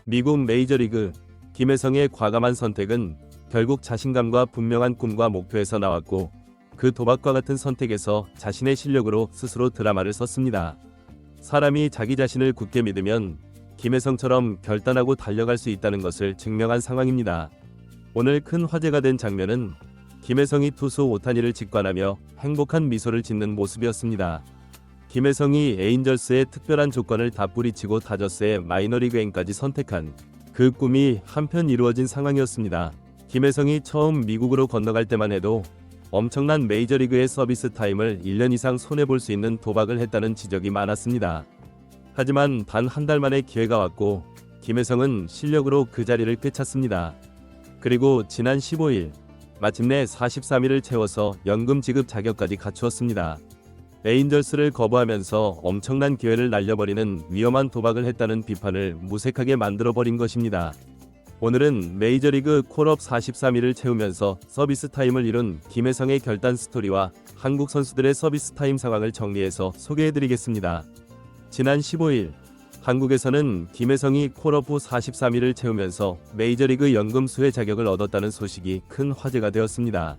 미국 메이저리그 김혜성의 과감한 선택은 결국 자신감과 분명한 꿈과 목표에서 나왔고, 그 도박과 같은 선택에서 자신의 실력으로 스스로 드라마를 썼습니다. 사람이 자기 자신을 굳게 믿으면 김혜성처럼 결단하고 달려갈 수 있다는 것을 증명한 상황입니다. 오늘 큰 화제가 된 장면은 김혜성이 투수 오타니를 직관하며 행복한 미소를 짓는 모습이었습니다. 김혜성이 에인절스의 특별한 조건을 다 뿌리치고 다저스의 마이너리그행까지 선택한 그 꿈이 한편 이루어진 상황이었습니다. 김혜성이 처음 미국으로 건너갈 때만 해도 엄청난 메이저리그의 서비스 타임을 1년 이상 손해볼 수 있는 도박을 했다는 지적이 많았습니다. 하지만 단 한 달 만에 기회가 왔고 김혜성은 실력으로 그 자리를 꿰찼습니다. 그리고 지난 15일 마침내 43일을 채워서 연금 지급 자격까지 갖추었습니다. 에인절스를 거부하면서 엄청난 기회를 날려버리는 위험한 도박을 했다는 비판을 무색하게 만들어버린 것입니다. 오늘은 메이저리그 콜업 43일을 채우면서 서비스 타임을 이룬 김혜성의 결단 스토리와 한국 선수들의 서비스 타임 상황을 정리해서 소개해드리겠습니다. 지난 15일 한국에서는 김혜성이 콜업 후 43일을 채우면서 메이저리그 연금 수혜 자격을 얻었다는 소식이 큰 화제가 되었습니다.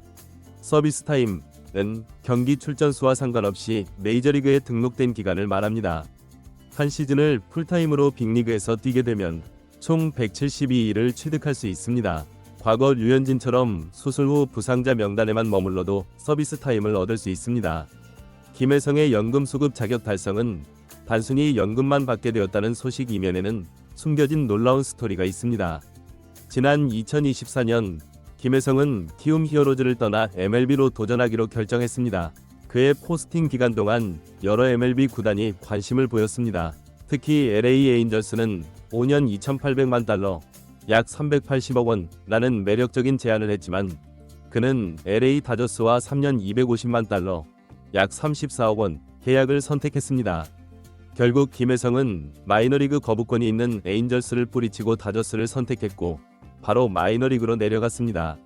서비스 타임은 경기 출전 수와 상관없이 메이저리그에 등록된 기간을 말합니다. 한 시즌을 풀타임으로 빅리그에서 뛰게 되면 총 172일을 취득할 수 있습니다. 과거 류현진처럼 수술 후 부상자 명단에만 머물러도 서비스 타임을 얻을 수 있습니다. 김혜성의 연금 수급 자격 달성은 단순히 연금만 받게 되었다는 소식 이면에는 숨겨진 놀라운 스토리가 있습니다. 지난 2024년 김혜성은 키움 히어로즈를 떠나 MLB로 도전하기로 결정했습니다. 그의 포스팅 기간 동안 여러 MLB 구단이 관심을 보였습니다. 특히 LA 에인절스는 5년 2,800만 달러, 약 380억 원라는 매력적인 제안을 했지만 그는 LA 다저스와 3년 250만 달러, 약 34억 원 계약을 선택했습니다. 결국 김혜성은 마이너리그 거부권이 있는 에인절스를 뿌리치고 다저스를 선택했고 바로 마이너리그로 내려갔습니다.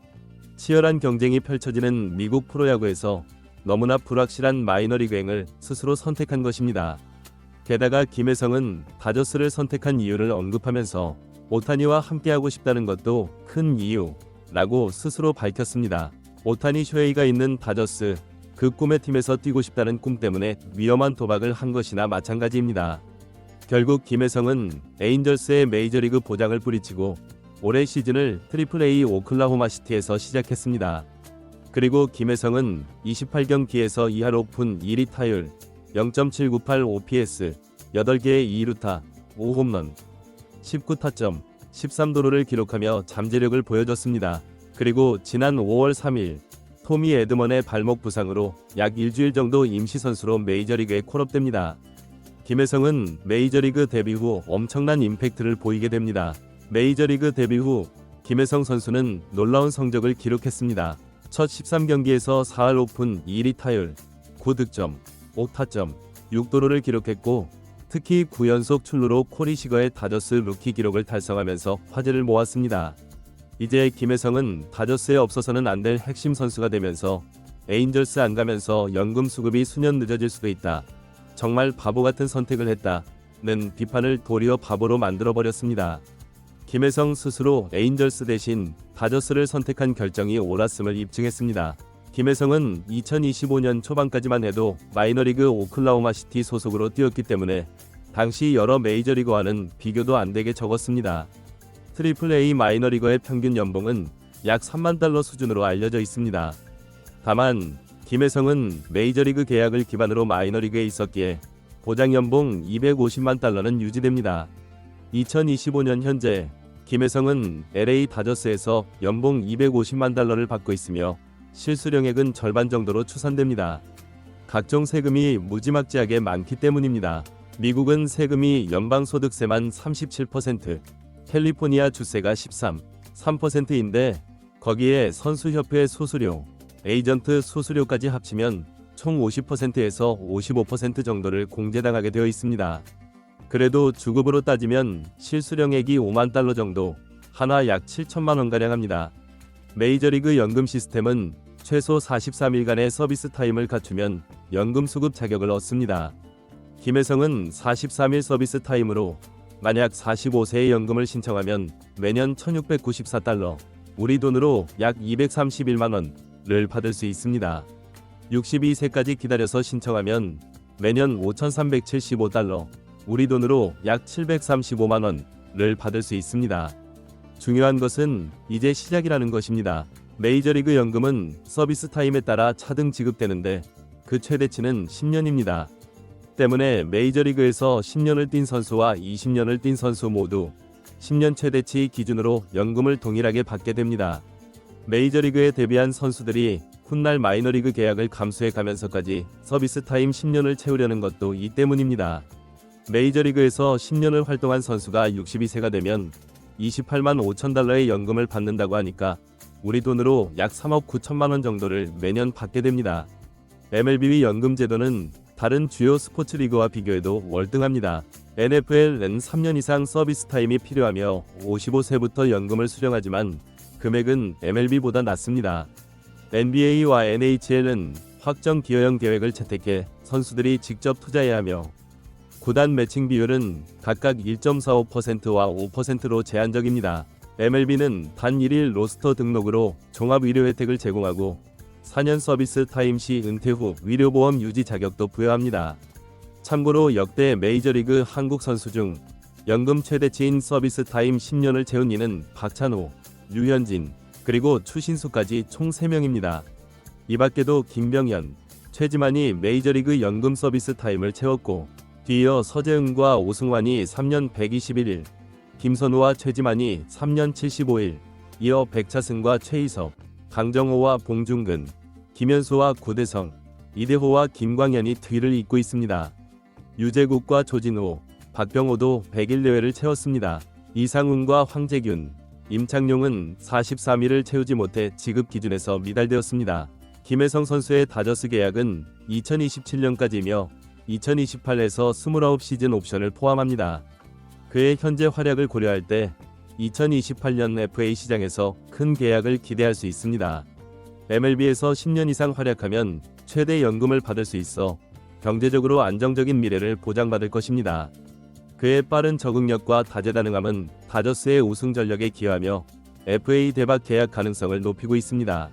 치열한 경쟁이 펼쳐지는 미국 프로야구에서 너무나 불확실한 마이너리그행을 스스로 선택한 것입니다. 게다가 김혜성은 다저스를 선택한 이유를 언급하면서 오타니와 함께하고 싶다는 것도 큰 이유라고 스스로 밝혔습니다. 오타니 쇼헤이가 있는 다저스, 그 꿈의 팀에서 뛰고 싶다는 꿈 때문에 위험한 도박을 한 것이나 마찬가지입니다. 결국 김혜성은 에인절스의 메이저리그 보장을 뿌리치고 올해 시즌을 트리플A 오클라호마 시티에서 시작했습니다. 그리고 김혜성은 28경기에서 2할 오픈 2리 타율, 0.798 OPS, 8개의 2루타, 5홈런, 19타점, 13도루를 기록하며 잠재력을 보여줬습니다. 그리고 지난 5월 3일 토미 에드먼의 발목 부상으로 약 일주일 정도 임시선수로 메이저리그에 콜업됩니다. 김혜성은 메이저리그 데뷔 후 엄청난 임팩트를 보이게 됩니다. 메이저리그 데뷔 후 김혜성 선수는 놀라운 성적을 기록했습니다. 첫 13경기에서 4할 오픈 2리 타율, 9득점, 5타점, 6도루를 기록했고 특히 9연속 출루로 코리 시거의 다저스 루키 기록을 달성하면서 화제를 모았습니다. 이제 김혜성은 다저스에 없어서는 안 될 핵심 선수가 되면서 에인절스 안 가면서 연금 수급이 수년 늦어질 수도 있다. 정말 바보 같은 선택을 했다는 비판을 도리어 바보로 만들어버렸습니다. 김혜성 스스로 에인절스 대신 다저스를 선택한 결정이 옳았음을 입증했습니다. 김혜성은 2025년 초반까지만 해도 마이너리그 오클라호마 시티 소속으로 뛰었기 때문에 당시 여러 메이저리그와는 비교도 안 되게 적었습니다. 트리플A 마이너리거의 평균 연봉은 약 3만 달러 수준으로 알려져 있습니다. 다만 김혜성은 메이저리그 계약을 기반으로 마이너리그에 있었기에 보장 연봉 250만 달러는 유지됩니다. 2025년 현재 김혜성은 LA 다저스에서 연봉 250만 달러를 받고 있으며 실수령액은 절반 정도로 추산됩니다. 각종 세금이 무지막지하게 많기 때문입니다. 미국은 세금이 연방소득세만 37%, 캘리포니아 주세가 3%인데 거기에 선수협회 수수료, 에이전트 수수료까지 합치면 총 50%에서 55% 정도를 공제당하게 되어 있습니다. 그래도 주급으로 따지면 실수령액이 5만 달러 정도, 하나 약 7천만 원가량 합니다. 메이저리그 연금 시스템은 최소 43일간의 서비스 타임을 갖추면 연금 수급 자격을 얻습니다. 김혜성은 43일 서비스 타임으로 만약 45세의 연금을 신청하면 매년 1694달러, 우리 돈으로 약 231만원을 받을 수 있습니다. 62세까지 기다려서 신청하면 매년 5375달러, 우리 돈으로 약 735만원을 받을 수 있습니다. 중요한 것은 이제 시작이라는 것입니다. 메이저리그 연금은 서비스 타임에 따라 차등 지급되는데 그 최대치는 10년입니다. 때문에 메이저리그에서 10년을 뛴 선수와 20년을 뛴 선수 모두 10년 최대치 기준으로 연금을 동일하게 받게 됩니다. 메이저리그에 데뷔한 선수들이 훗날 마이너리그 계약을 감수해 가면서까지 서비스 타임 10년을 채우려는 것도 이 때문입니다. 메이저리그에서 10년을 활동한 선수가 62세가 되면 28만 5천 달러의 연금을 받는다고 하니까 우리 돈으로 약 3억 9천만 원 정도를 매년 받게 됩니다. MLB 연금 제도는 다른 주요 스포츠 리그와 비교해도 월등합니다. NFL은 3년 이상 서비스 타임이 필요하며 55세부터 연금을 수령하지만 금액은 MLB보다 낮습니다. NBA와 NHL은 확정 기여형 계획을 채택해 선수들이 직접 투자해야 하며 구단 매칭 비율은 각각 1.45%와 5%로 제한적입니다. MLB는 단 1일 로스터 등록으로 종합 의료 혜택을 제공하고 4년 서비스 타임 시 은퇴 후 의료보험 유지 자격도 부여합니다. 참고로 역대 메이저리그 한국 선수 중 연금 최대치인 서비스 타임 10년을 채운 이는 박찬호, 류현진, 그리고 추신수까지 총 3명입니다. 이 밖에도 김병현, 최지만이 메이저리그 연금 서비스 타임을 채웠고 뒤이어 서재흥과 오승환이 3년 121일, 김선우와 최지만이 3년 75일, 이어 백차승과 최희섭, 강정호와 봉중근, 김현수와 고대성, 이대호와 김광현이 뒤를 잇고 있습니다. 유재국과 조진호, 박병호도 100일 내외를 채웠습니다. 이상훈과 황재균, 임창용은 43일을 채우지 못해 지급 기준에서 미달되었습니다. 김혜성 선수의 다저스 계약은 2027년까지이며 2028에서 29시즌 옵션을 포함합니다. 그의 현재 활약을 고려할 때 2028년 FA 시장에서 큰 계약을 기대할 수 있습니다. MLB에서 10년 이상 활약하면 최대 연금을 받을 수 있어 경제적으로 안정적인 미래를 보장받을 것입니다. 그의 빠른 적응력과 다재다능함은 다저스의 우승 전력에 기여하며 FA 대박 계약 가능성을 높이고 있습니다.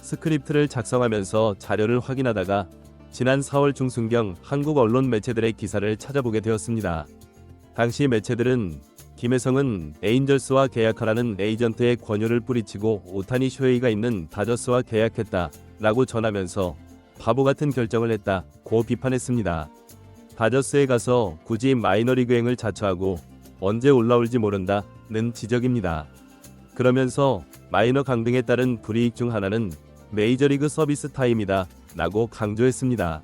스크립트를 작성하면서 자료를 확인하다가 지난 4월 중순경 한국 언론 매체들의 기사를 찾아보게 되었습니다. 당시 매체들은 김혜성은 에인절스와 계약하라는 에이전트의 권유를 뿌리치고 오타니 쇼헤이가 있는 다저스와 계약했다 라고 전하면서 바보 같은 결정을 했다고 비판했습니다. 다저스에 가서 굳이 마이너리그행을 자처하고 언제 올라올지 모른다는 지적입니다. 그러면서 마이너 강등에 따른 불이익 중 하나는 메이저리그 서비스 타임이다 라고 강조했습니다.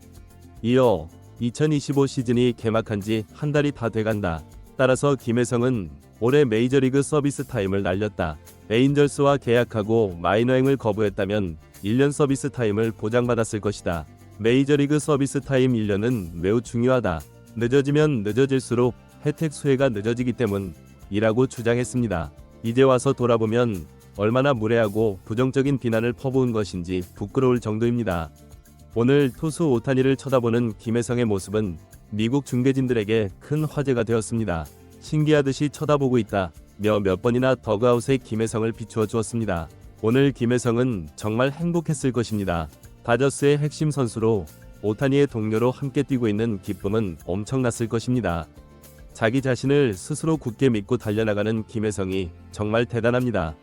이어 2025 시즌이 개막한 지 한 달이 다 돼간다. 따라서 김혜성은 올해 메이저리그 서비스 타임을 날렸다. 에인절스와 계약하고 마이너행을 거부했다면 1년 서비스 타임을 보장받았을 것이다. 메이저리그 서비스 타임 1년은 매우 중요하다. 늦어지면 늦어질수록 혜택 수혜가 늦어지기 때문이라고 주장했습니다. 이제 와서 돌아보면 얼마나 무례하고 부정적인 비난을 퍼부은 것인지 부끄러울 정도입니다. 오늘 투수 오타니를 쳐다보는 김혜성의 모습은 미국 중계진들에게 큰 화제가 되었습니다. 신기하듯이 쳐다보고 있다며 몇 번이나 더그아웃에 김혜성을 비추어 주었습니다. 오늘 김혜성은 정말 행복했을 것입니다. 다저스의 핵심 선수로 오타니의 동료로 함께 뛰고 있는 기쁨은 엄청났을 것입니다. 자기 자신을 스스로 굳게 믿고 달려나가는 김혜성이 정말 대단합니다.